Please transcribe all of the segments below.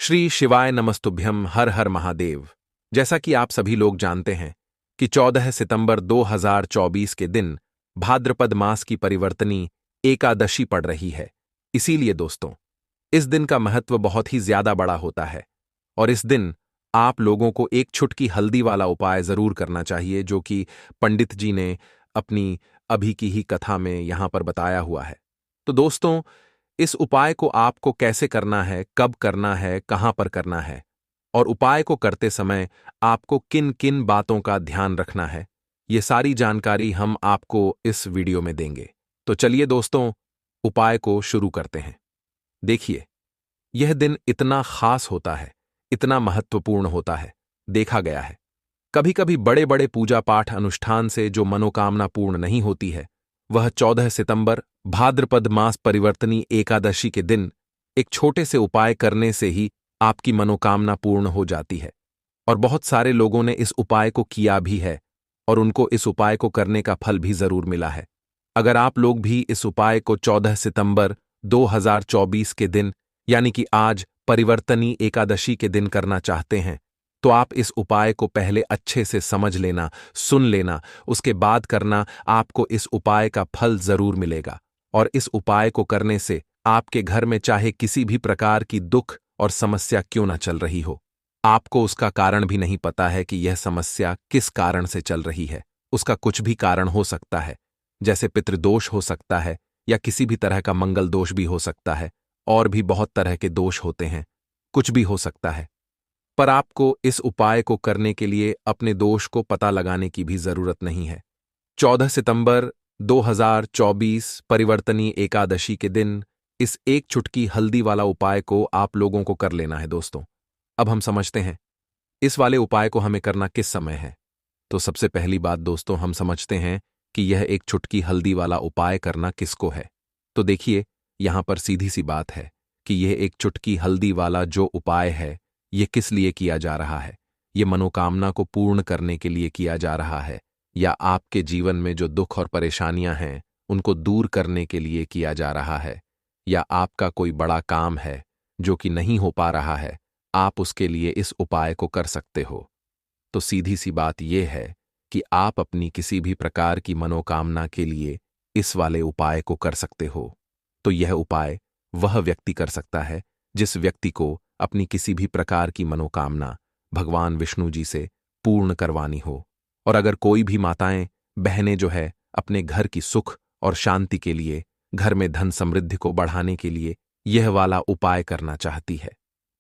श्री शिवाय नमस्तुभ्यम हर हर महादेव। जैसा कि आप सभी लोग जानते हैं कि 14 सितंबर 2024 के दिन भाद्रपद मास की परिवर्तनी एकादशी पड़ रही है। इसीलिए दोस्तों, इस दिन का महत्व बहुत ही ज्यादा बड़ा होता है और इस दिन आप लोगों को एक छुटकी हल्दी वाला उपाय जरूर करना चाहिए, जो कि पंडित जी ने अपनी अभी की ही कथा में यहां पर बताया हुआ है। तो दोस्तों, इस उपाय को आपको कैसे करना है, कब करना है, कहां पर करना है और उपाय को करते समय आपको किन किन बातों का ध्यान रखना है, ये सारी जानकारी हम आपको इस वीडियो में देंगे। तो चलिए दोस्तों, उपाय को शुरू करते हैं। देखिए, यह दिन इतना खास होता है, इतना महत्वपूर्ण होता है। देखा गया है, कभी कभी बड़े बड़े पूजा पाठ अनुष्ठान से जो मनोकामना पूर्ण नहीं होती है, वह 14 सितंबर भाद्रपद मास परिवर्तनी एकादशी के दिन एक छोटे से उपाय करने से ही आपकी मनोकामना पूर्ण हो जाती है। और बहुत सारे लोगों ने इस उपाय को किया भी है और उनको इस उपाय को करने का फल भी जरूर मिला है। अगर आप लोग भी इस उपाय को 14 सितंबर 2024 के दिन, यानी कि आज परिवर्तनी एकादशी के दिन करना चाहते हैं, तो आप इस उपाय को पहले अच्छे से समझ लेना, सुन लेना, उसके बाद करना। आपको इस उपाय का फल जरूर मिलेगा और इस उपाय को करने से आपके घर में चाहे किसी भी प्रकार की दुख और समस्या क्यों ना चल रही हो, आपको उसका कारण भी नहीं पता है कि यह समस्या किस कारण से चल रही है। उसका कुछ भी कारण हो सकता है, जैसे पितृदोष हो सकता है या किसी भी तरह का मंगल दोष भी हो सकता है, और भी बहुत तरह के दोष होते हैं, कुछ भी हो सकता है। पर आपको इस उपाय को करने के लिए अपने दोष को पता लगाने की भी जरूरत नहीं है। 14 सितंबर 2024 परिवर्तनी एकादशी के दिन इस एक चुटकी हल्दी वाला उपाय को आप लोगों को कर लेना है। दोस्तों, अब हम समझते हैं इस वाले उपाय को हमें करना किस समय है। तो सबसे पहली बात दोस्तों, हम समझते हैं कि यह एक चुटकी हल्दी वाला उपाय करना किसको है। तो देखिए, यहां पर सीधी सी बात है कि यह एक चुटकी हल्दी वाला जो उपाय है, ये किस लिए किया जा रहा है। ये मनोकामना को पूर्ण करने के लिए किया जा रहा है, या आपके जीवन में जो दुख और परेशानियां हैं उनको दूर करने के लिए किया जा रहा है, या आपका कोई बड़ा काम है जो कि नहीं हो पा रहा है, आप उसके लिए इस उपाय को कर सकते हो। तो सीधी सी बात यह है कि आप अपनी किसी भी प्रकार की मनोकामना के लिए इस वाले उपाय को कर सकते हो। तो यह उपाय वह व्यक्ति कर सकता है जिस व्यक्ति को अपनी किसी भी प्रकार की मनोकामना भगवान विष्णु जी से पूर्ण करवानी हो। और अगर कोई भी माताएं, बहनें जो है अपने घर की सुख और शांति के लिए, घर में धन समृद्धि को बढ़ाने के लिए यह वाला उपाय करना चाहती है,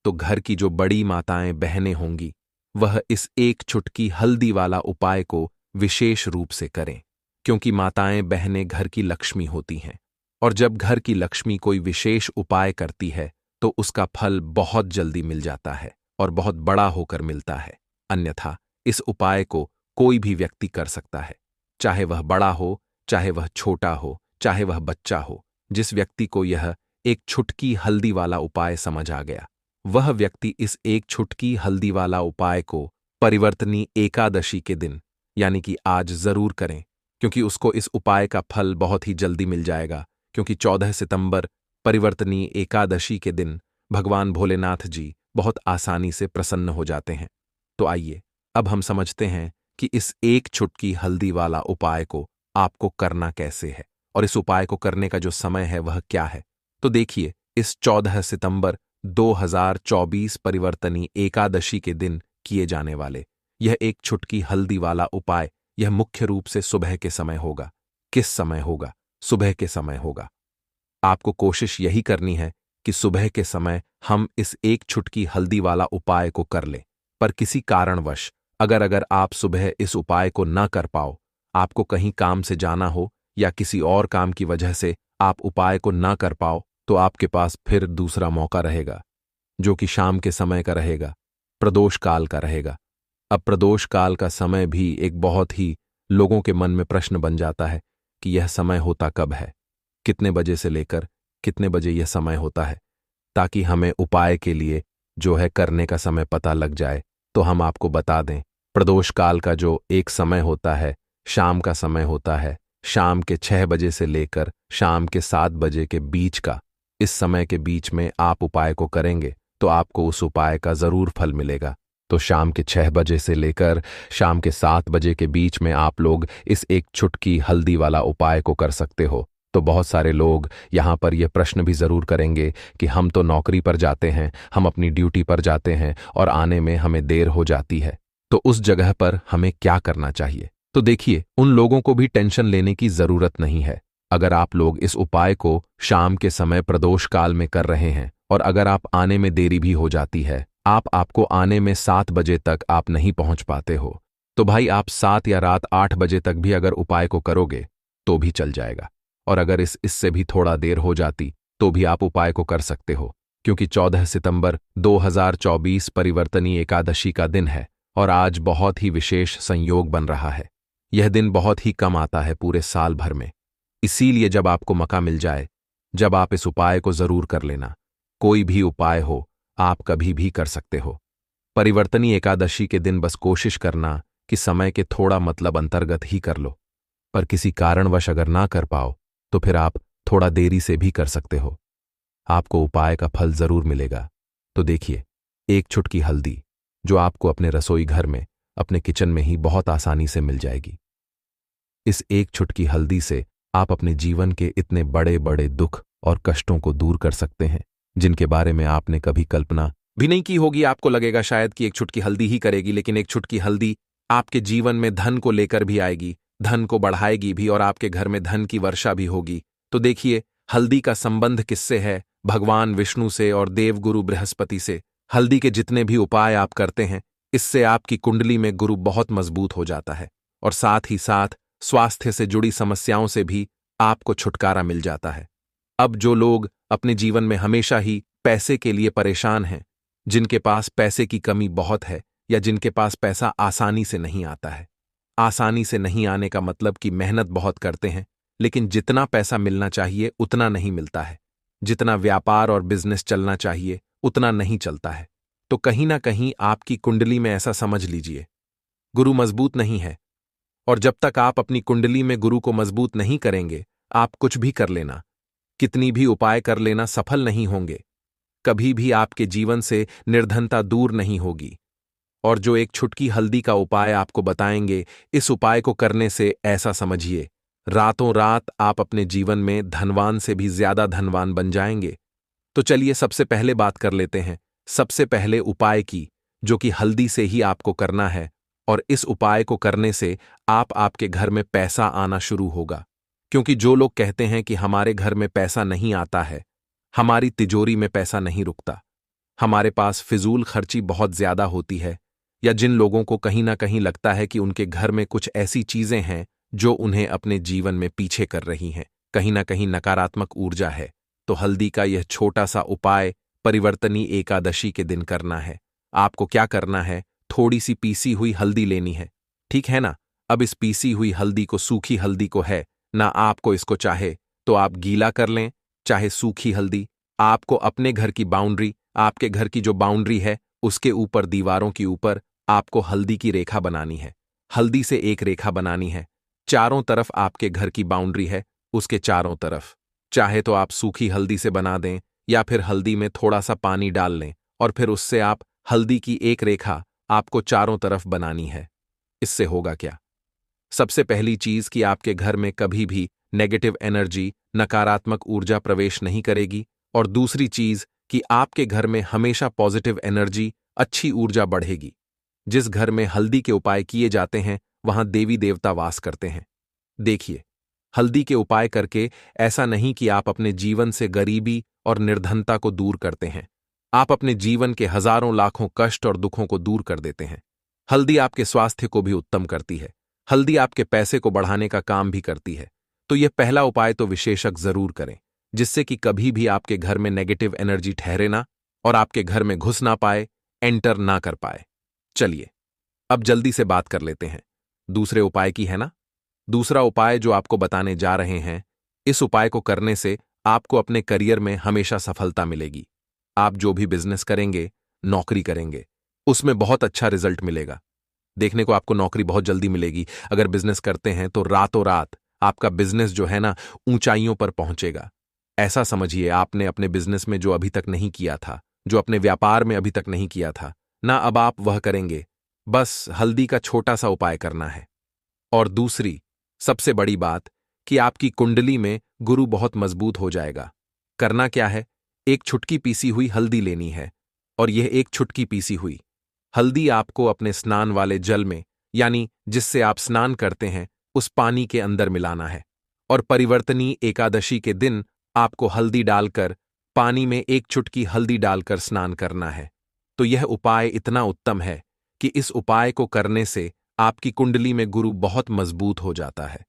तो घर की जो बड़ी माताएं, बहनें होंगी, वह इस एक चुटकी हल्दी वाला उपाय को विशेष रूप से करें, क्योंकि माताएं, बहनें घर की लक्ष्मी होती हैं। और जब घर की लक्ष्मी कोई विशेष उपाय करती है तो उसका फल बहुत जल्दी मिल जाता है और बहुत बड़ा होकर मिलता है। अन्यथा इस उपाय को कोई भी व्यक्ति कर सकता है, चाहे वह बड़ा हो, चाहे वह छोटा हो, चाहे वह बच्चा हो। जिस व्यक्ति को यह एक छुटकी हल्दी वाला उपाय समझ आ गया, वह व्यक्ति इस एक छुटकी हल्दी वाला उपाय को परिवर्तनी एकादशी के दिन, यानी कि आज जरूर करें, क्योंकि उसको इस उपाय का फल बहुत ही जल्दी मिल जाएगा। क्योंकि 14 सितंबर परिवर्तनी एकादशी के दिन भगवान भोलेनाथ जी बहुत आसानी से प्रसन्न हो जाते हैं। तो आइए, अब हम समझते हैं कि इस एक चुटकी हल्दी वाला उपाय को आपको करना कैसे है और इस उपाय को करने का जो समय है वह क्या है। तो देखिए, इस 14 सितंबर 2024 परिवर्तनी एकादशी के दिन किए जाने वाले यह एक चुटकी हल्दी वाला उपाय, यह मुख्य रूप से सुबह के समय होगा। किस समय होगा? सुबह के समय होगा। आपको कोशिश यही करनी है कि सुबह के समय हम इस एक चुटकी हल्दी वाला उपाय को कर लें। पर किसी कारणवश अगर आप सुबह इस उपाय को न कर पाओ, आपको कहीं काम से जाना हो या किसी और काम की वजह से आप उपाय को न कर पाओ, तो आपके पास फिर दूसरा मौका रहेगा, जो कि शाम के समय का रहेगा, प्रदोष काल का रहेगा। अब प्रदोष काल का समय भी एक बहुत ही लोगों के मन में प्रश्न बन जाता है कि यह समय होता कब है, कितने बजे से लेकर कितने बजे यह समय होता है, ताकि हमें उपाय के लिए जो है करने का समय पता लग जाए। तो हम आपको बता दें, प्रदोष काल का जो एक समय होता है, शाम का समय होता है, शाम के 6 बजे से लेकर शाम के 7 बजे के बीच का, इस समय के बीच में आप उपाय को करेंगे तो आपको उस उपाय का जरूर फल मिलेगा। तो शाम के 6 बजे से लेकर शाम के 7 बजे के बीच में आप लोग इस एक चुटकी हल्दी वाला उपाय को कर सकते हो। तो बहुत सारे लोग यहाँ पर यह प्रश्न भी जरूर करेंगे कि हम तो नौकरी पर जाते हैं, हम अपनी ड्यूटी पर जाते हैं और आने में हमें देर हो जाती है, तो उस जगह पर हमें क्या करना चाहिए? तो देखिए, उन लोगों को भी टेंशन लेने की जरूरत नहीं है। अगर आप लोग इस उपाय को शाम के समय प्रदोष काल में कर रहे हैं और अगर आप आने में देरी भी हो जाती है, आपको आने में 7 बजे तक आप नहीं पहुंच पाते हो, तो भाई आप 7 या रात 8 बजे तक भी अगर उपाय को करोगे तो भी चल जाएगा। और अगर इससे भी थोड़ा देर हो जाती तो भी आप उपाय को कर सकते हो, क्योंकि 14 सितंबर 2024 परिवर्तनीय एकादशी का दिन है और आज बहुत ही विशेष संयोग बन रहा है। यह दिन बहुत ही कम आता है पूरे साल भर में, इसीलिए जब आपको मौका मिल जाए, जब आप इस उपाय को जरूर कर लेना। कोई भी उपाय हो, आप कभी भी कर सकते हो। परिवर्तनीय एकादशी के दिन बस कोशिश करना कि समय के थोड़ा मतलब अंतर्गत ही कर लो, पर किसी कारणवश अगर ना कर पाओ तो फिर आप थोड़ा देरी से भी कर सकते हो। आपको उपाय का फल जरूर मिलेगा। तो देखिए, एक चुटकी हल्दी जो आपको अपने रसोई घर में, अपने किचन में ही बहुत आसानी से मिल जाएगी। इस एक चुटकी हल्दी से आप अपने जीवन के इतने बड़े बड़े दुख और कष्टों को दूर कर सकते हैं जिनके बारे में आपने कभी कल्पना भी नहीं की होगी। आपको लगेगा शायद कि एक चुटकी हल्दी ही करेगी, लेकिन एक चुटकी हल्दी आपके जीवन में धन को लेकर भी आएगी, धन को बढ़ाएगी भी और आपके घर में धन की वर्षा भी होगी। तो देखिए, हल्दी का संबंध किससे है? भगवान विष्णु से और देवगुरु बृहस्पति से। हल्दी के जितने भी उपाय आप करते हैं, इससे आपकी कुंडली में गुरु बहुत मजबूत हो जाता है और साथ ही साथ स्वास्थ्य से जुड़ी समस्याओं से भी आपको छुटकारा मिल जाता है। अब जो लोग अपने जीवन में हमेशा ही पैसे के लिए परेशान हैं, जिनके पास पैसे की कमी बहुत है या जिनके पास पैसा आसानी से नहीं आता है, आसानी से नहीं आने का मतलब कि मेहनत बहुत करते हैं लेकिन जितना पैसा मिलना चाहिए उतना नहीं मिलता है, जितना व्यापार और बिजनेस चलना चाहिए उतना नहीं चलता है, तो कहीं ना कहीं आपकी कुंडली में ऐसा समझ लीजिए गुरु मजबूत नहीं है। और जब तक आप अपनी कुंडली में गुरु को मजबूत नहीं करेंगे, आप कुछ भी कर लेना, कितनी भी उपाय कर लेना, सफल नहीं होंगे। कभी भी आपके जीवन से निर्धनता दूर नहीं होगी। और जो एक चुटकी हल्दी का उपाय आपको बताएंगे, इस उपाय को करने से ऐसा समझिए रातों रात आप अपने जीवन में धनवान से भी ज्यादा धनवान बन जाएंगे। तो चलिए सबसे पहले बात कर लेते हैं सबसे पहले उपाय की, जो कि हल्दी से ही आपको करना है। और इस उपाय को करने से आपके घर में पैसा आना शुरू होगा, क्योंकि जो लोग कहते हैं कि हमारे घर में पैसा नहीं आता है, हमारी तिजोरी में पैसा नहीं रुकता, हमारे पास फिजूल खर्ची बहुत ज्यादा होती है, या जिन लोगों को कहीं ना कहीं लगता है कि उनके घर में कुछ ऐसी चीजें हैं जो उन्हें अपने जीवन में पीछे कर रही हैं, कहीं ना कहीं नकारात्मक ऊर्जा है, तो हल्दी का यह छोटा सा उपाय परिवर्तनीय एकादशी के दिन करना है। आपको क्या करना है, थोड़ी सी पीसी हुई हल्दी लेनी है, ठीक है ना। अब इस पीसी हुई हल्दी को, सूखी हल्दी को है ना, आपको इसको चाहे तो आप गीला कर लें, चाहे सूखी हल्दी। आपको अपने घर की बाउंड्री, आपके घर की जो बाउंड्री है उसके ऊपर, दीवारों के ऊपर आपको हल्दी की रेखा बनानी है। हल्दी से एक रेखा बनानी है, चारों तरफ आपके घर की बाउंड्री है उसके चारों तरफ। चाहे तो आप सूखी हल्दी से बना दें या फिर हल्दी में थोड़ा सा पानी डाल लें और फिर उससे आप हल्दी की एक रेखा आपको चारों तरफ बनानी है। इससे होगा क्या? सबसे पहली चीज कि आपके घर में कभी भी नेगेटिव एनर्जी, नकारात्मक ऊर्जा प्रवेश नहीं करेगी, और दूसरी चीज कि आपके घर में हमेशा पॉजिटिव एनर्जी, अच्छी ऊर्जा बढ़ेगी। जिस घर में हल्दी के उपाय किए जाते हैं वहां देवी देवता वास करते हैं। देखिए, हल्दी के उपाय करके ऐसा नहीं कि आप अपने जीवन से गरीबी और निर्धनता को दूर करते हैं, आप अपने जीवन के हजारों लाखों कष्ट और दुखों को दूर कर देते हैं। हल्दी आपके स्वास्थ्य को भी उत्तम करती है, हल्दी आपके पैसे को बढ़ाने का काम भी करती है। तो यह पहला उपाय तो विशेषक जरूर करें, जिससे कि कभी भी आपके घर में नेगेटिव एनर्जी ठहरे ना और आपके घर में घुस ना पाए, एंटर ना कर पाए। चलिए अब जल्दी से बात कर लेते हैं दूसरे उपाय की, है ना। दूसरा उपाय जो आपको बताने जा रहे हैं, इस उपाय को करने से आपको अपने करियर में हमेशा सफलता मिलेगी। आप जो भी बिजनेस करेंगे, नौकरी करेंगे, उसमें बहुत अच्छा रिजल्ट मिलेगा। देखने को आपको नौकरी बहुत जल्दी मिलेगी। अगर बिजनेस करते हैं तो रातों रात आपका बिजनेस जो है ना, ऊंचाइयों पर पहुंचेगा। ऐसा समझिए आपने अपने बिजनेस में जो अभी तक नहीं किया था जो अपने व्यापार में अभी तक नहीं किया था, ना अब आप वह करेंगे। बस हल्दी का छोटा सा उपाय करना है। और दूसरी सबसे बड़ी बात कि आपकी कुंडली में गुरु बहुत मजबूत हो जाएगा। करना क्या है, एक छुटकी पीसी हुई हल्दी लेनी है, और यह एक छुटकी पीसी हुई हल्दी आपको अपने स्नान वाले जल में, यानी जिससे आप स्नान करते हैं, उस पानी के अंदर मिलाना है। और परिवर्तनी एकादशी के दिन आपको हल्दी डालकर पानी में एक चुटकी हल्दी डालकर स्नान करना है। तो यह उपाय इतना उत्तम है कि इस उपाय को करने से आपकी कुंडली में गुरु बहुत मजबूत हो जाता है।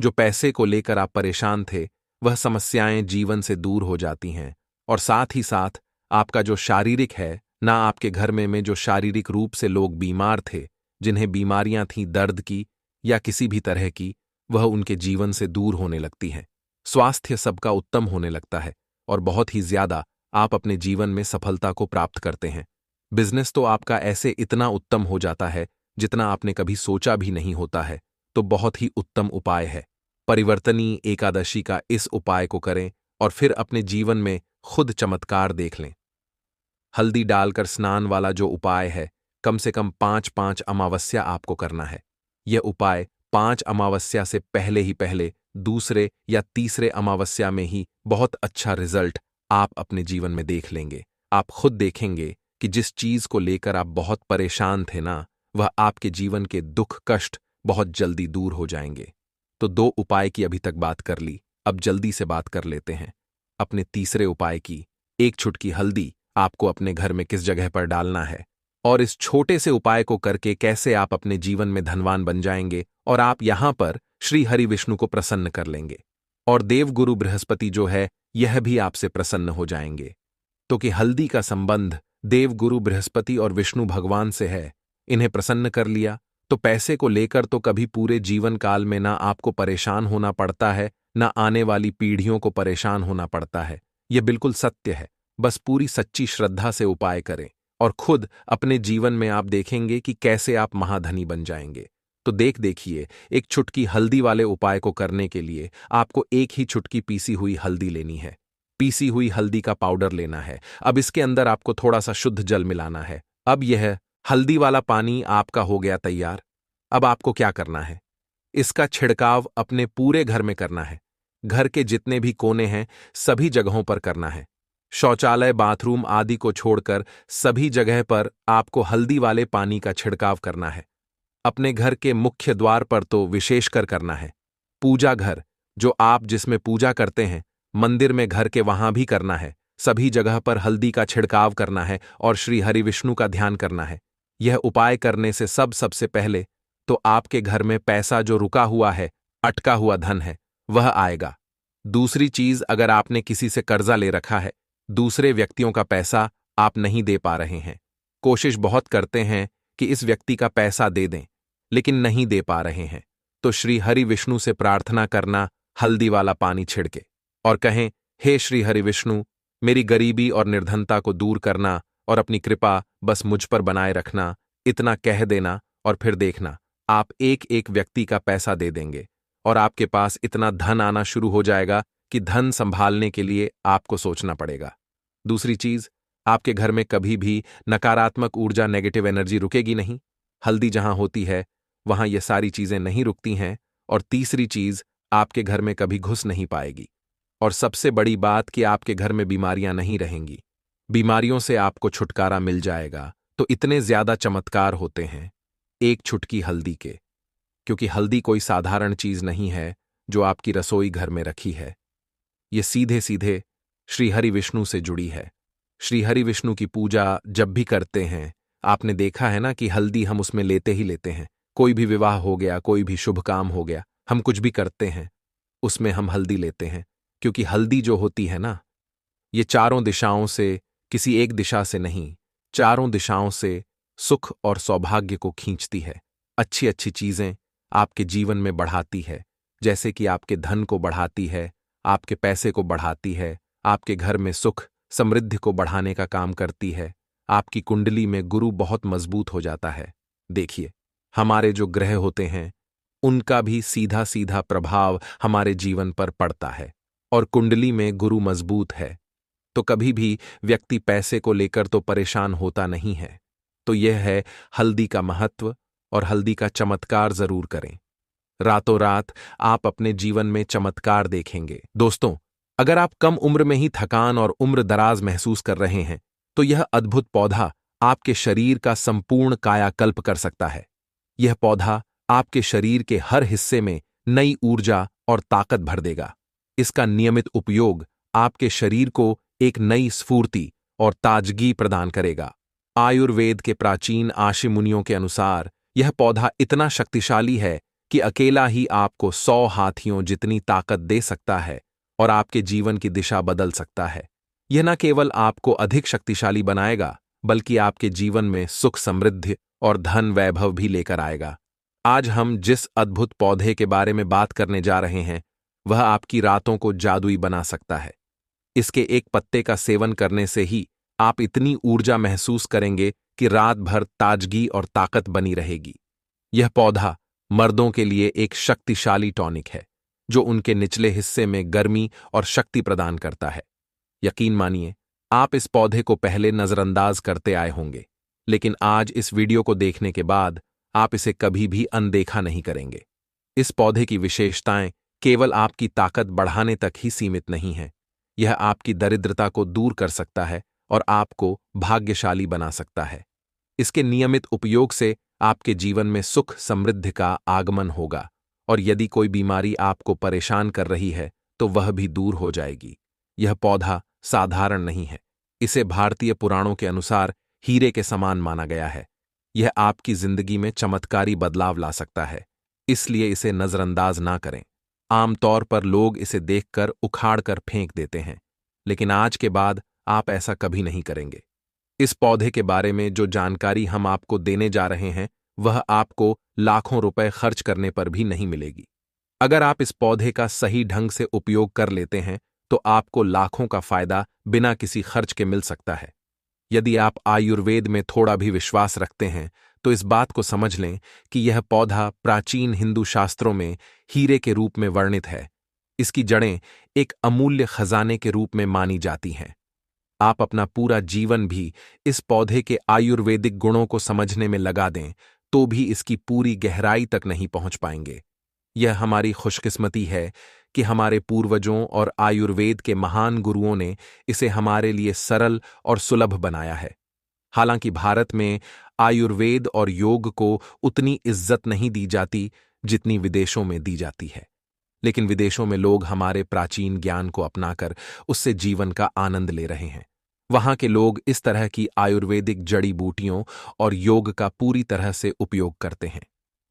जो पैसे को लेकर आप परेशान थे, वह समस्याएं जीवन से दूर हो जाती हैं, और साथ ही साथ आपका जो शारीरिक है, ना आपके घर में जो शारीरिक रूप से लोग बीमार थे, जिन्हें बीमारियां थीं दर्द की या किसी भी तरह की, वह उनके जीवन से दूर होने लगती हैं। स्वास्थ्य सबका उत्तम होने लगता है और बहुत ही ज्यादा आप अपने जीवन में सफलता को प्राप्त करते हैं। बिजनेस तो आपका ऐसे इतना उत्तम हो जाता है जितना आपने कभी सोचा भी नहीं होता है। तो बहुत ही उत्तम उपाय है। परिवर्तनी एकादशी का इस उपाय को करें और फिर अपने जीवन में खुद चमत्कार देख लें। हल्दी डालकर स्नान वाला जो उपाय है, कम से कम 5-5 अमावस्या आपको करना है। यह उपाय 5 अमावस्या से पहले ही पहले दूसरे या तीसरे अमावस्या में ही बहुत अच्छा रिजल्ट आप अपने जीवन में देख लेंगे। आप खुद देखेंगे कि जिस चीज को लेकर आप बहुत परेशान थे ना, वह आपके जीवन के दुख कष्ट बहुत जल्दी दूर हो जाएंगे। तो 2 उपाय की अभी तक बात कर ली, अब जल्दी से बात कर लेते हैं अपने तीसरे उपाय की। एक छुटकी हल्दी आपको अपने घर में किस जगह पर डालना है, और इस छोटे से उपाय को करके कैसे आप अपने जीवन में धनवान बन जाएंगे, और आप यहां पर श्री हरि विष्णु को प्रसन्न कर लेंगे, और देवगुरु बृहस्पति जो है यह भी आपसे प्रसन्न हो जाएंगे। तो कि हल्दी का संबंध देवगुरु बृहस्पति और विष्णु भगवान से है। इन्हें प्रसन्न कर लिया तो पैसे को लेकर तो कभी पूरे जीवन काल में ना आपको परेशान होना पड़ता है, ना आने वाली पीढ़ियों को परेशान होना पड़ता है। यह बिल्कुल सत्य है। बस पूरी सच्ची श्रद्धा से उपाय करें और खुद अपने जीवन में आप देखेंगे कि कैसे आप महाधनी बन जाएंगे। तो देखिए, एक चुटकी हल्दी वाले उपाय को करने के लिए आपको एक ही चुटकी पीसी हुई हल्दी लेनी है। पीसी हुई हल्दी का पाउडर लेना है। अब इसके अंदर आपको थोड़ा सा शुद्ध जल मिलाना है। अब यह हल्दी वाला पानी आपका हो गया तैयार। अब आपको क्या करना है, इसका छिड़काव अपने पूरे घर में करना है। घर के जितने भी कोने हैं सभी जगहों पर करना है। शौचालय, बाथरूम आदि को छोड़कर सभी जगह पर आपको हल्दी वाले पानी का छिड़काव करना है। अपने घर के मुख्य द्वार पर तो विशेषकर करना है। पूजा घर, जो आप जिसमें पूजा करते हैं, मंदिर में घर के वहां भी करना है। सभी जगह पर हल्दी का छिड़काव करना है और श्री हरि विष्णु का ध्यान करना है। यह उपाय करने से सबसे पहले तो आपके घर में पैसा जो रुका हुआ है, अटका हुआ धन है, वह आएगा। दूसरी चीज, अगर आपने किसी से कर्जा ले रखा है, दूसरे व्यक्तियों का पैसा आप नहीं दे पा रहे हैं, कोशिश बहुत करते हैं कि इस व्यक्ति का पैसा दे दें, लेकिन नहीं दे पा रहे हैं, तो श्री हरि विष्णु से प्रार्थना करना हल्दी वाला पानी छिड़के और कहें, हे श्री हरि विष्णु, मेरी गरीबी और निर्धनता को दूर करना और अपनी कृपा बस मुझ पर बनाए रखना। इतना कह देना और फिर देखना आप एक एक व्यक्ति का पैसा दे देंगे और आपके पास इतना धन आना शुरू हो जाएगा कि धन संभालने के लिए आपको सोचना पड़ेगा। दूसरी चीज, आपके घर में कभी भी नकारात्मक ऊर्जा, नेगेटिव एनर्जी रुकेगी नहीं। हल्दी जहां होती है वहां ये सारी चीजें नहीं रुकती हैं। और तीसरी चीज, आपके घर में कभी घुस नहीं पाएगी। और सबसे बड़ी बात कि आपके घर में बीमारियां नहीं रहेंगी। बीमारियों से आपको छुटकारा मिल जाएगा। तो इतने ज्यादा चमत्कार होते हैं एक छुटकी हल्दी के, क्योंकि हल्दी कोई साधारण चीज नहीं है जो आपकी रसोई घर में रखी है। ये सीधे सीधे श्री हरि विष्णु से जुड़ी है। श्री हरि विष्णु की पूजा जब भी करते हैं, आपने देखा है ना कि हल्दी हम उसमें लेते ही लेते हैं। कोई भी विवाह हो गया, कोई भी शुभ काम हो गया, हम कुछ भी करते हैं उसमें हम हल्दी लेते हैं, क्योंकि हल्दी जो होती है ना, ये चारों दिशाओं से, किसी एक दिशा से नहीं, चारों दिशाओं से सुख और सौभाग्य को खींचती है। अच्छी अच्छी चीजें आपके जीवन में बढ़ाती है, जैसे कि आपके धन को बढ़ाती है, आपके पैसे को बढ़ाती है, आपके घर में सुख समृद्धि को बढ़ाने का काम करती है। आपकी कुंडली में गुरु बहुत मजबूत हो जाता है। देखिए, हमारे जो ग्रह होते हैं उनका भी सीधा सीधा प्रभाव हमारे जीवन पर पड़ता है, और कुंडली में गुरु मजबूत है तो कभी भी व्यक्ति पैसे को लेकर तो परेशान होता नहीं है। तो यह है हल्दी का महत्व, और हल्दी का चमत्कार जरूर करें। रातों रात आप अपने जीवन में चमत्कार देखेंगे। दोस्तों, अगर आप कम उम्र में ही थकान और उम्र दराज महसूस कर रहे हैं, तो यह अद्भुत पौधा आपके शरीर का संपूर्ण कायाकल्प कर सकता है। यह पौधा आपके शरीर के हर हिस्से में नई ऊर्जा और ताकत भर देगा। इसका नियमित उपयोग आपके शरीर को एक नई स्फूर्ति और ताजगी प्रदान करेगा। आयुर्वेद के प्राचीन आर्षि मुनियों के अनुसार यह पौधा इतना शक्तिशाली है कि अकेला ही आपको 100 हाथियों जितनी ताकत दे सकता है और आपके जीवन की दिशा बदल सकता है। यह न केवल आपको अधिक शक्तिशाली बनाएगा, बल्कि आपके जीवन में सुख, समृद्धि और धन वैभव भी लेकर आएगा। आज हम जिस अद्भुत पौधे के बारे में बात करने जा रहे हैं, वह आपकी रातों को जादुई बना सकता है। इसके एक पत्ते का सेवन करने से ही आप इतनी ऊर्जा महसूस करेंगे कि रात भर ताजगी और ताकत बनी रहेगी। यह पौधा मर्दों के लिए एक शक्तिशाली टॉनिक है, जो उनके निचले हिस्से में गर्मी और शक्ति प्रदान करता है। यकीन मानिए, आप इस पौधे को पहले नजरअंदाज करते आए होंगे, लेकिन आज इस वीडियो को देखने के बाद आप इसे कभी भी अनदेखा नहीं करेंगे। इस पौधे की विशेषताएं केवल आपकी ताकत बढ़ाने तक ही सीमित नहीं हैं। यह आपकी दरिद्रता को दूर कर सकता है और आपको भाग्यशाली बना सकता है। इसके नियमित उपयोग से आपके जीवन में सुख, समृद्धि का आगमन होगा, और यदि कोई बीमारी आपको परेशान कर रही है तो वह भी दूर हो जाएगी। यह पौधा साधारण नहीं है। इसे भारतीय पुराणों के अनुसार हीरे के समान माना गया है। यह आपकी जिंदगी में चमत्कारी बदलाव ला सकता है, इसलिए इसे नजरअंदाज ना करें। आमतौर पर लोग इसे देखकर उखाड़ कर फेंक देते हैं, लेकिन आज के बाद आप ऐसा कभी नहीं करेंगे। इस पौधे के बारे में जो जानकारी हम आपको देने जा रहे हैं, वह आपको लाखों रुपए खर्च करने पर भी नहीं मिलेगी। अगर आप इस पौधे का सही ढंग से उपयोग कर लेते हैं, तो आपको लाखों का फायदा बिना किसी खर्च के मिल सकता है। यदि आप आयुर्वेद में थोड़ा भी विश्वास रखते हैं, तो इस बात को समझ लें कि यह पौधा प्राचीन हिंदू शास्त्रों में हीरे के रूप में वर्णित है। इसकी जड़ें एक अमूल्य खजाने के रूप में मानी जाती हैं। आप अपना पूरा जीवन भी इस पौधे के आयुर्वेदिक गुणों को समझने में लगा दें, तो भी इसकी पूरी गहराई तक नहीं पहुंच पाएंगे। यह हमारी खुशकिस्मती है कि हमारे पूर्वजों और आयुर्वेद के महान गुरुओं ने इसे हमारे लिए सरल और सुलभ बनाया है। हालांकि भारत में आयुर्वेद और योग को उतनी इज्जत नहीं दी जाती जितनी विदेशों में दी जाती है, लेकिन विदेशों में लोग हमारे प्राचीन ज्ञान को अपनाकर उससे जीवन का आनंद ले रहे हैं। वहां के लोग इस तरह की आयुर्वेदिक जड़ी बूटियों और योग का पूरी तरह से उपयोग करते हैं,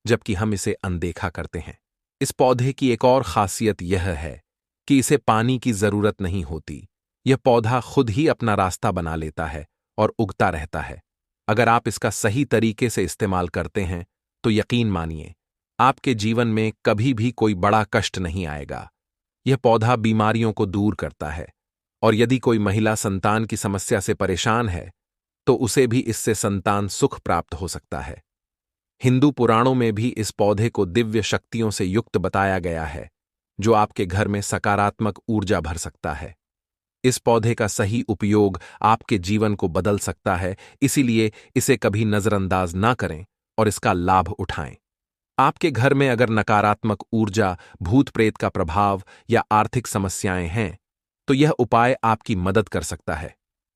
जबकि हम इसे अनदेखा करते हैं। इस पौधे की एक और खासियत यह है कि इसे पानी की जरूरत नहीं होती। यह पौधा खुद ही अपना रास्ता बना लेता है और उगता रहता है। अगर आप इसका सही तरीके से इस्तेमाल करते हैं, तो यकीन मानिए, आपके जीवन में कभी भी कोई बड़ा कष्ट नहीं आएगा। यह पौधा बीमारियों को दूर करता है, और यदि कोई महिला संतान की समस्या से परेशान है, तो उसे भी इससे संतान सुख प्राप्त हो सकता है। हिंदू पुराणों में भी इस पौधे को दिव्य शक्तियों से युक्त बताया गया है, जो आपके घर में सकारात्मक ऊर्जा भर सकता है। इस पौधे का सही उपयोग आपके जीवन को बदल सकता है, इसीलिए इसे कभी नजरअंदाज ना करें और इसका लाभ उठाएं। आपके घर में अगर नकारात्मक ऊर्जा, भूत प्रेत का प्रभाव या आर्थिक समस्याएं हैं, तो यह उपाय आपकी मदद कर सकता है।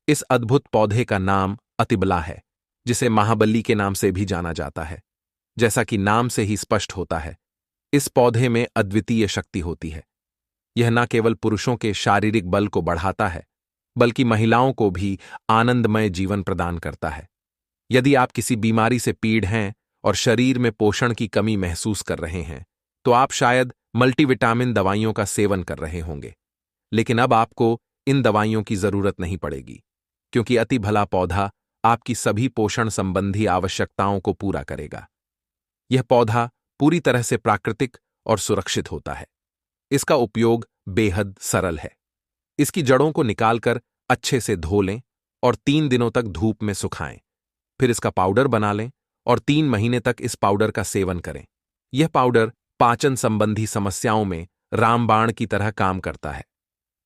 इस अद्भुत पौधे का नाम अतिबला है, जिसे महाबली के नाम से भी जाना जाता है। जैसा कि नाम से ही स्पष्ट होता है, इस पौधे में अद्वितीय शक्ति होती है। यह न केवल पुरुषों के शारीरिक बल को बढ़ाता है, बल्कि महिलाओं को भी आनंदमय जीवन प्रदान करता है। यदि आप किसी बीमारी से पीड़ हैं और शरीर में पोषण की कमी महसूस कर रहे हैं, तो आप शायद मल्टीविटामिन दवाइयों का सेवन कर रहे होंगे। लेकिन अब आपको इन दवाइयों की जरूरत नहीं पड़ेगी, क्योंकि अति भला पौधा आपकी सभी पोषण संबंधी आवश्यकताओं को पूरा करेगा। यह पौधा पूरी तरह से प्राकृतिक और सुरक्षित होता है। इसका उपयोग बेहद सरल है। इसकी जड़ों को निकालकर अच्छे से धो लें और 3 दिनों तक धूप में सुखाएं। फिर इसका पाउडर बना लें और 3 महीने तक इस पाउडर का सेवन करें। यह पाउडर पाचन संबंधी समस्याओं में रामबाण की तरह काम करता है।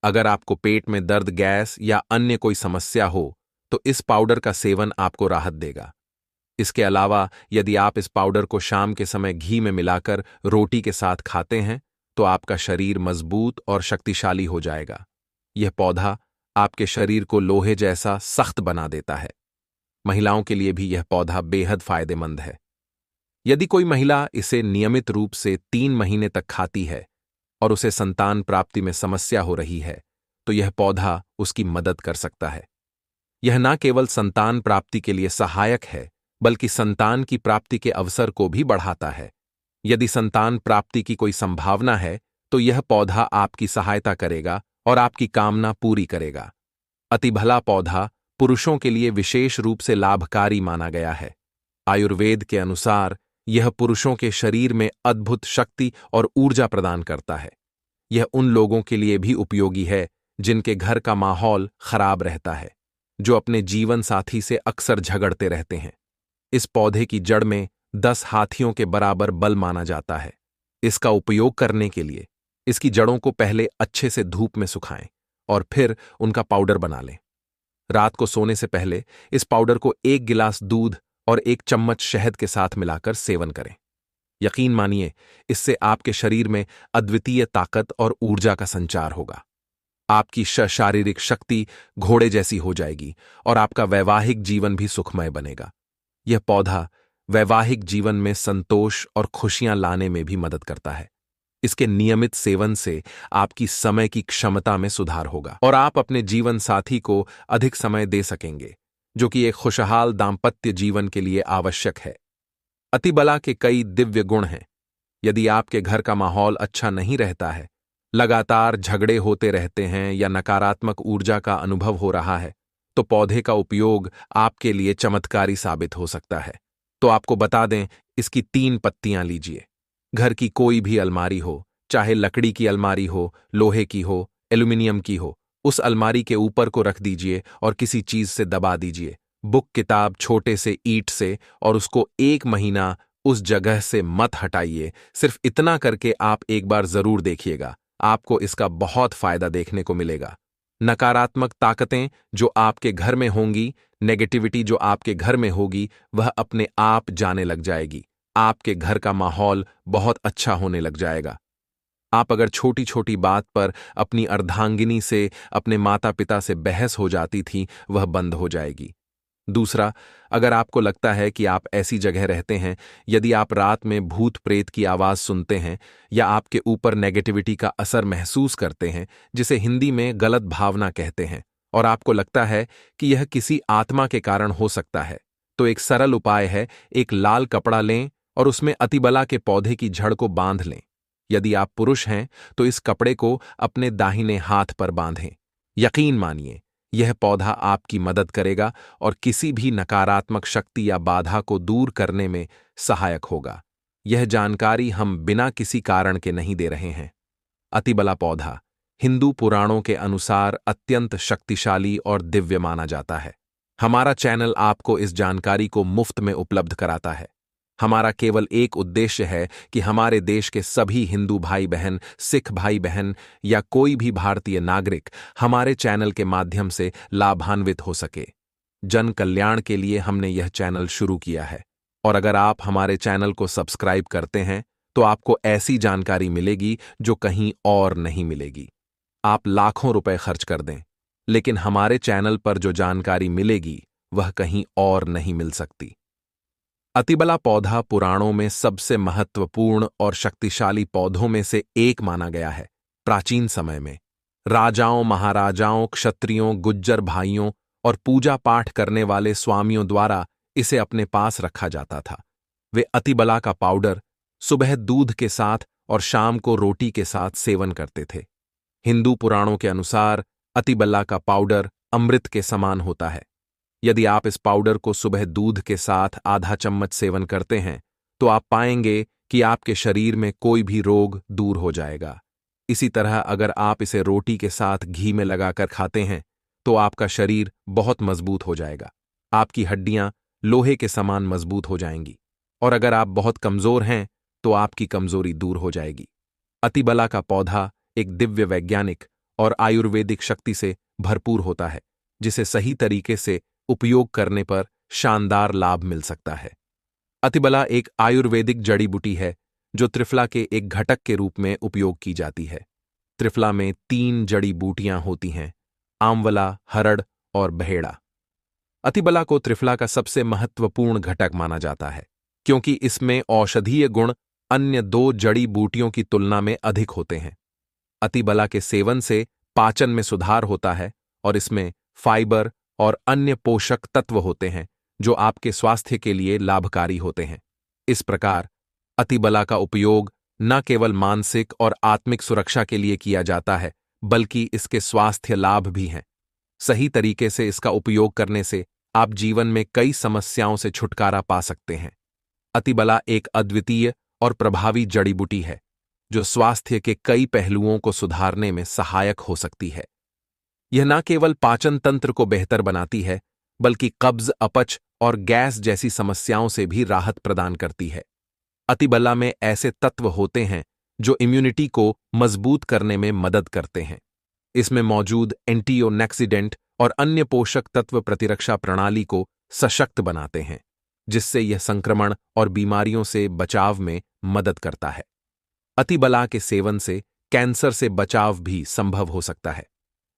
अगर आपको पेट में दर्द, गैस या अन्य कोई समस्या हो तो इस पाउडर का सेवन आपको राहत देगा। इसके अलावा यदि आप इस पाउडर को शाम के समय घी में मिलाकर रोटी के साथ खाते हैं तो आपका शरीर मजबूत और शक्तिशाली हो जाएगा। यह पौधा आपके शरीर को लोहे जैसा सख्त बना देता है। महिलाओं के लिए भी यह पौधा बेहद फायदेमंद है। यदि कोई महिला इसे नियमित रूप से 3 महीने तक खाती है और उसे संतान प्राप्ति में समस्या हो रही है तो यह पौधा उसकी मदद कर सकता है। यह न केवल संतान प्राप्ति के लिए सहायक है बल्कि संतान की प्राप्ति के अवसर को भी बढ़ाता है। यदि संतान प्राप्ति की कोई संभावना है तो यह पौधा आपकी सहायता करेगा और आपकी कामना पूरी करेगा। अतिभला पौधा पुरुषों के लिए विशेष रूप से लाभकारी माना गया है। आयुर्वेद के अनुसार यह पुरुषों के शरीर में अद्भुत शक्ति और ऊर्जा प्रदान करता है। यह उन लोगों के लिए भी उपयोगी है जिनके घर का माहौल खराब रहता है, जो अपने जीवन साथी से अक्सर झगड़ते रहते हैं। इस पौधे की जड़ में 10 हाथियों के बराबर बल माना जाता है। इसका उपयोग करने के लिए इसकी जड़ों को पहले अच्छे से धूप में सुखाएं और फिर उनका पाउडर बना लें। रात को सोने से पहले इस पाउडर को 1 गिलास दूध और 1 चम्मच शहद के साथ मिलाकर सेवन करें। यकीन मानिए, इससे आपके शरीर में अद्वितीय ताकत और ऊर्जा का संचार होगा। आपकी शारीरिक शक्ति घोड़े जैसी हो जाएगी और आपका वैवाहिक जीवन भी सुखमय बनेगा। यह पौधा वैवाहिक जीवन में संतोष और खुशियां लाने में भी मदद करता है। इसके नियमित सेवन से आपकी समय की क्षमता में सुधार होगा और आप अपने जीवन साथी को अधिक समय दे सकेंगे, जो कि एक खुशहाल दाम्पत्य जीवन के लिए आवश्यक है। अतिबला के कई दिव्य गुण हैं। यदि आपके घर का माहौल अच्छा नहीं रहता है, लगातार झगड़े होते रहते हैं या नकारात्मक ऊर्जा का अनुभव हो रहा है, तो पौधे का उपयोग आपके लिए चमत्कारी साबित हो सकता है। तो आपको बता दें, इसकी 3 पत्तियां लीजिए। घर की कोई भी अलमारी हो, चाहे लकड़ी की अलमारी हो, लोहे की हो, एल्यूमिनियम की हो, उस अलमारी के ऊपर को रख दीजिए और किसी चीज से दबा दीजिए। बुक, किताब छोटे से ईंट से, और उसको 1 महीना उस जगह से मत हटाइए। सिर्फ इतना करके आप एक बार जरूर देखिएगा, आपको इसका बहुत फायदा देखने को मिलेगा। नकारात्मक ताकतें जो आपके घर में होंगी, नेगेटिविटी जो आपके घर में होगी, वह अपने आप जाने लग जाएगी। आपके घर का माहौल बहुत अच्छा होने लग जाएगा। आप अगर छोटी छोटी बात पर अपनी अर्धांगिनी से, अपने माता पिता से बहस हो जाती थी, वह बंद हो जाएगी। दूसरा, अगर आपको लगता है कि आप ऐसी जगह रहते हैं, यदि आप रात में भूत प्रेत की आवाज सुनते हैं या आपके ऊपर नेगेटिविटी का असर महसूस करते हैं, जिसे हिंदी में गलत भावना कहते हैं, और आपको लगता है कि यह किसी आत्मा के कारण हो सकता है, तो एक सरल उपाय है, एक लाल कपड़ा लें और उसमें अतिबला के पौधे की जड़ को बांध लें। यदि आप पुरुष हैं तो इस कपड़े को अपने दाहिने हाथ पर बांधें। यकीन मानिए, यह पौधा आपकी मदद करेगा और किसी भी नकारात्मक शक्ति या बाधा को दूर करने में सहायक होगा। यह जानकारी हम बिना किसी कारण के नहीं दे रहे हैं। अतिबला पौधा हिंदू पुराणों के अनुसार अत्यंत शक्तिशाली और दिव्य माना जाता है। हमारा चैनल आपको इस जानकारी को मुफ्त में उपलब्ध कराता है। हमारा केवल एक उद्देश्य है कि हमारे देश के सभी हिंदू भाई बहन, सिख भाई बहन या कोई भी भारतीय नागरिक हमारे चैनल के माध्यम से लाभान्वित हो सके। जन कल्याण के लिए हमने यह चैनल शुरू किया है, और अगर आप हमारे चैनल को सब्सक्राइब करते हैं तो आपको ऐसी जानकारी मिलेगी जो कहीं और नहीं मिलेगी। आप लाखों रुपए खर्च कर दें, लेकिन हमारे चैनल पर जो जानकारी मिलेगी वह कहीं और नहीं मिल सकती। अतिबला पौधा पुराणों में सबसे महत्वपूर्ण और शक्तिशाली पौधों में से एक माना गया है। प्राचीन समय में राजाओं, महाराजाओं, क्षत्रियों, गुज्जर भाइयों और पूजा पाठ करने वाले स्वामियों द्वारा इसे अपने पास रखा जाता था। वे अतिबला का पाउडर सुबह दूध के साथ और शाम को रोटी के साथ सेवन करते थे। हिंदू पुराणों के अनुसार अतिबला का पाउडर अमृत के समान होता है। यदि आप इस पाउडर को सुबह दूध के साथ आधा चम्मच सेवन करते हैं तो आप पाएंगे कि आपके शरीर में कोई भी रोग दूर हो जाएगा। इसी तरह अगर आप इसे रोटी के साथ घी में लगाकर खाते हैं तो आपका शरीर बहुत मजबूत हो जाएगा। आपकी हड्डियां लोहे के समान मजबूत हो जाएंगी, और अगर आप बहुत कमजोर हैं तो आपकी कमजोरी दूर हो जाएगी। अतिबला का पौधा एक दिव्य वैज्ञानिक और आयुर्वेदिक शक्ति से भरपूर होता है, जिसे सही तरीके से उपयोग करने पर शानदार लाभ मिल सकता है। अतिबला एक आयुर्वेदिक जड़ी बूटी है जो त्रिफला के एक घटक के रूप में उपयोग की जाती है। त्रिफला में 3 जड़ी बूटियां होती हैं, आंवला, हरड़ और बहेड़ा। अतिबला को त्रिफला का सबसे महत्वपूर्ण घटक माना जाता है, क्योंकि इसमें औषधीय गुण अन्य 2 जड़ी बूटियों की तुलना में अधिक होते हैं। अतिबला के सेवन से पाचन में सुधार होता है और इसमें फाइबर और अन्य पोषक तत्व होते हैं जो आपके स्वास्थ्य के लिए लाभकारी होते हैं। इस प्रकार अतिबला का उपयोग न केवल मानसिक और आत्मिक सुरक्षा के लिए किया जाता है, बल्कि इसके स्वास्थ्य लाभ भी हैं। सही तरीके से इसका उपयोग करने से आप जीवन में कई समस्याओं से छुटकारा पा सकते हैं। अतिबला एक अद्वितीय और प्रभावी जड़ी बूटी है जो स्वास्थ्य के कई पहलुओं को सुधारने में सहायक हो सकती है। यह न केवल पाचन तंत्र को बेहतर बनाती है, बल्कि कब्ज, अपच और गैस जैसी समस्याओं से भी राहत प्रदान करती है। अतिबला में ऐसे तत्व होते हैं जो इम्यूनिटी को मजबूत करने में मदद करते हैं। इसमें मौजूद एंटीऑक्सीडेंट और अन्य पोषक तत्व प्रतिरक्षा प्रणाली को सशक्त बनाते हैं, जिससे यह संक्रमण और बीमारियों से बचाव में मदद करता है। अतिबला के सेवन से कैंसर से बचाव भी संभव हो सकता है।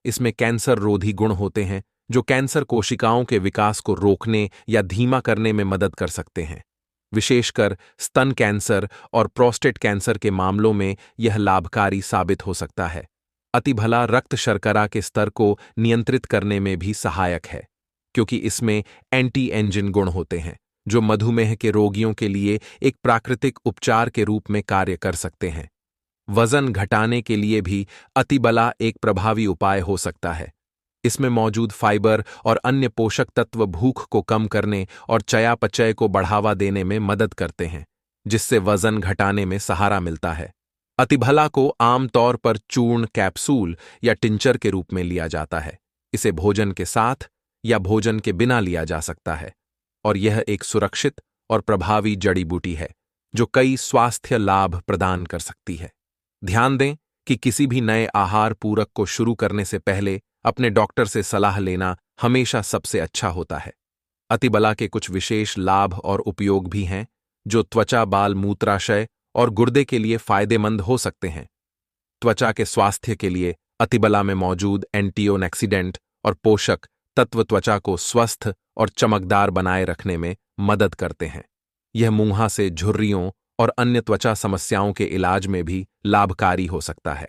इसमें कैंसर रोधी गुण होते हैं जो कैंसर कोशिकाओं के विकास को रोकने या धीमा करने में मदद कर सकते हैं। विशेषकर स्तन कैंसर और प्रोस्टेट कैंसर के मामलों में यह लाभकारी साबित हो सकता है। अतिबला रक्त शर्करा के स्तर को नियंत्रित करने में भी सहायक है, क्योंकि इसमें एंटी एंजिन गुण होते हैं जो मधुमेह के रोगियों के लिए एक प्राकृतिक उपचार के रूप में कार्य कर सकते हैं। वजन घटाने के लिए भी अतिबला एक प्रभावी उपाय हो सकता है। इसमें मौजूद फाइबर और अन्य पोषक तत्व भूख को कम करने और चयापचय को बढ़ावा देने में मदद करते हैं, जिससे वजन घटाने में सहारा मिलता है। अतिबला को आमतौर पर चूर्ण, कैप्सूल या टिंचर के रूप में लिया जाता है। इसे भोजन के साथ या भोजन के बिना लिया जा सकता है और यह एक सुरक्षित और प्रभावी जड़ी बूटी है जो कई स्वास्थ्य लाभ प्रदान कर सकती है। ध्यान दें कि किसी भी नए आहार पूरक को शुरू करने से पहले अपने डॉक्टर से सलाह लेना हमेशा सबसे अच्छा होता है। अतिबला के कुछ विशेष लाभ और उपयोग भी हैं जो त्वचा, बाल, मूत्राशय और गुर्दे के लिए फायदेमंद हो सकते हैं। त्वचा के स्वास्थ्य के लिए अतिबला में मौजूद एंटीऑक्सीडेंट और पोषक तत्व त्वचा को स्वस्थ और चमकदार बनाए रखने में मदद करते हैं। यह मुंहा से झुर्रियों और अन्य त्वचा समस्याओं के इलाज में भी लाभकारी हो सकता है।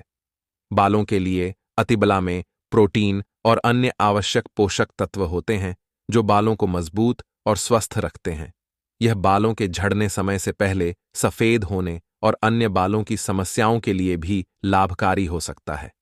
बालों के लिए अतिबला में प्रोटीन और अन्य आवश्यक पोषक तत्व होते हैं जो बालों को मजबूत और स्वस्थ रखते हैं। यह बालों के झड़ने समय से पहले सफेद होने और अन्य बालों की समस्याओं के लिए भी लाभकारी हो सकता है।